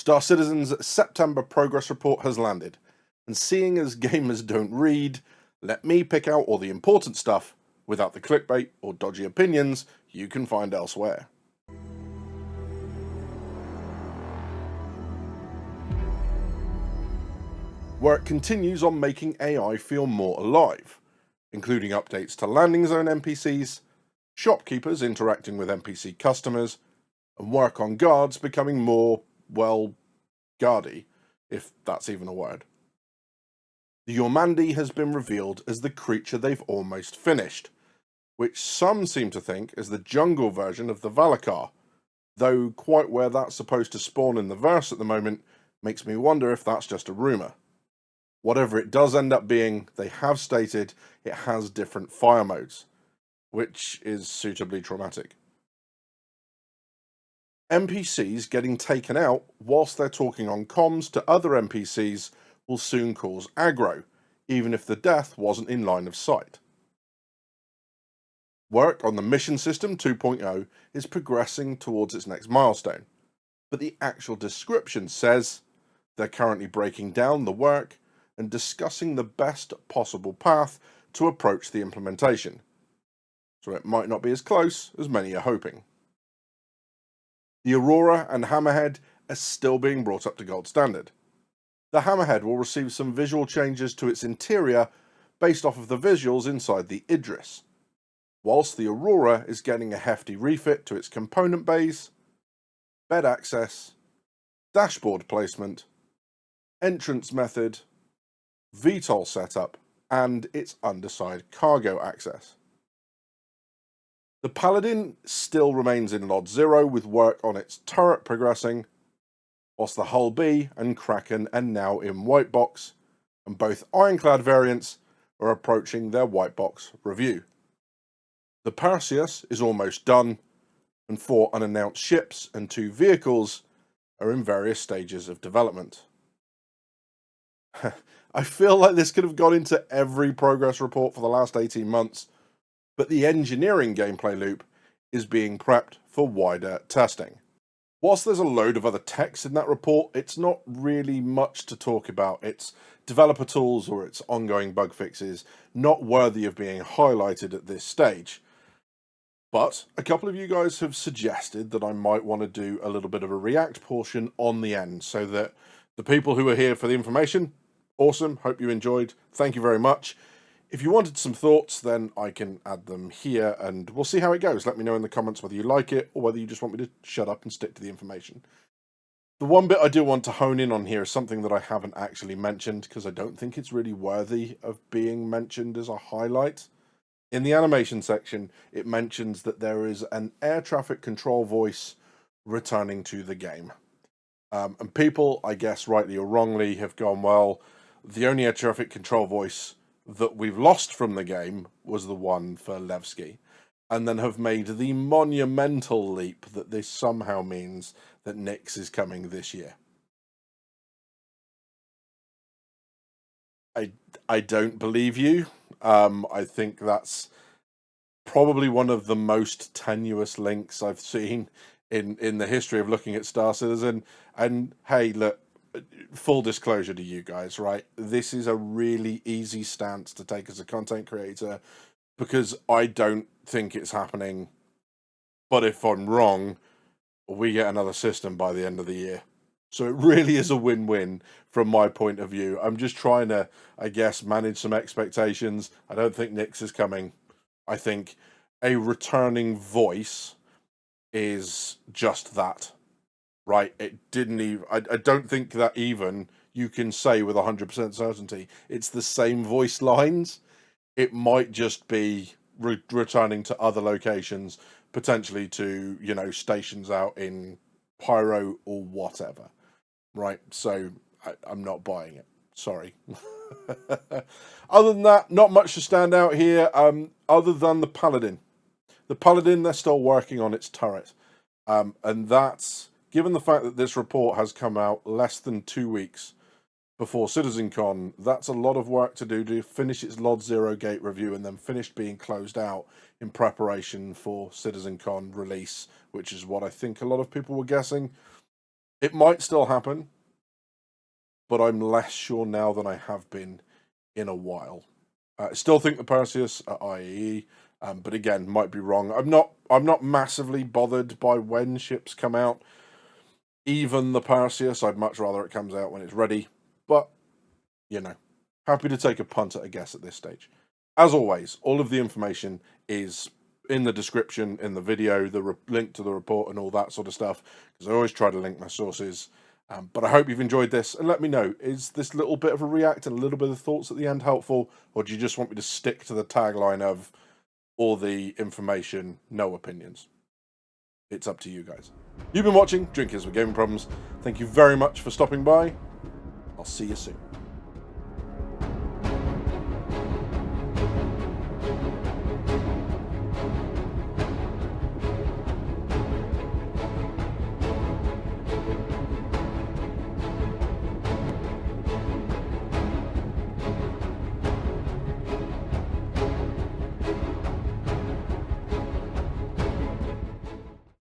Star Citizen's September progress report has landed, and seeing as gamers don't read, let me pick out all the important stuff without the clickbait or dodgy opinions you can find elsewhere. Work continues on making AI feel more alive, including updates to landing zone NPCs, shopkeepers interacting with NPC customers, and work on guards becoming more, well, guardy, if that's even a word. The Yormandi has been revealed as the creature they've almost finished, which some seem to think is the jungle version of the Valakar, though quite where that's supposed to spawn in the verse at the moment makes me wonder if that's just a rumour. Whatever it does end up being, they have stated it has different fire modes, which is suitably traumatic. NPCs getting taken out whilst they're talking on comms to other NPCs will soon cause aggro, even if the death wasn't in line of sight. Work on the Mission System 2.0 is progressing towards its next milestone, but the actual description says they're currently breaking down the work and discussing the best possible path to approach the implementation, so it might not be as close as many are hoping. The Aurora and Hammerhead are still being brought up to gold standard. The Hammerhead will receive some visual changes to its interior based off of the visuals inside the Idris, whilst the Aurora is getting a hefty refit to its component bays, bed access, dashboard placement, entrance method, VTOL setup, and its underside cargo access. The Paladin still remains in Lot 0 with work on its turret progressing, whilst the Hull B and Kraken are now in white box, and both Ironclad variants are approaching their white box review. The Perseus is almost done, and 4 unannounced ships and 2 vehicles are in various stages of development. I feel like this could have gone into every progress report for the last 18 months, but the engineering gameplay loop is being prepped for wider testing. Whilst there's a load of other text in that report, it's not really much to talk about. It's developer tools or its ongoing bug fixes, not worthy of being highlighted at this stage. But a couple of you guys have suggested that I might want to do a little bit of a react portion on the end, so that the people who are here for the information, awesome, hope you enjoyed, thank you very much. If you wanted some thoughts, then I can add them here, and we'll see how it goes. Let me know in the comments whether you like it, or whether you just want me to shut up and stick to the information. The one bit I do want to hone in on here is something that I haven't actually mentioned, because I don't think it's really worthy of being mentioned as a highlight. In the animation section, it mentions that there is an air traffic control voice returning to the game. And people, I guess rightly or wrongly, have gone, well, the only air traffic control voice that we've lost from the game was the one for Levski, and then have made the monumental leap that this somehow means that NYX is coming this year. I don't believe you. I think that's probably one of the most tenuous links I've seen in the history of looking at Star Citizen. And hey, look, full disclosure to you guys, right? This is a really easy stance to take as a content creator, because I don't think it's happening. But if I'm wrong, we get another system by the end of the year. So it really is a win-win from my point of view. I'm just trying to, I guess, manage some expectations. I don't think NYX is coming. I think a returning voice is just that, right? It didn't even, I don't think that even you can say with 100% certainty it's the same voice lines. It might just be returning to other locations, potentially to, you know, stations out in Pyro or whatever, right? So I'm not buying it. Sorry. Other than that, not much to stand out here, other than the Paladin. The Paladin, they're still working on its turret. And that's, given the fact that this report has come out less than 2 weeks before CitizenCon, that's a lot of work to do to finish its Lot 0 gate review and then finish being closed out in preparation for CitizenCon release, which is what I think a lot of people were guessing. It might still happen, but I'm less sure now than I have been in a while. I still think the Perseus are IAE, but again, might be wrong. I'm not massively bothered by when ships come out. Even the Perseus, I'd much rather it comes out when it's ready. But you know, happy to take a punt at a guess at this stage. As always, all of the information is in the description, in the video, the link to the report and all that sort of stuff, because I always try to link my sources. But I hope you've enjoyed this, and let me know, is this little bit of a react and a little bit of thoughts at the end helpful, or do you just want me to stick to the tagline of all the information, no opinions? It's up to you guys. You've been watching Drinkers with Gaming Problems. Thank you very much for stopping by. I'll see you soon.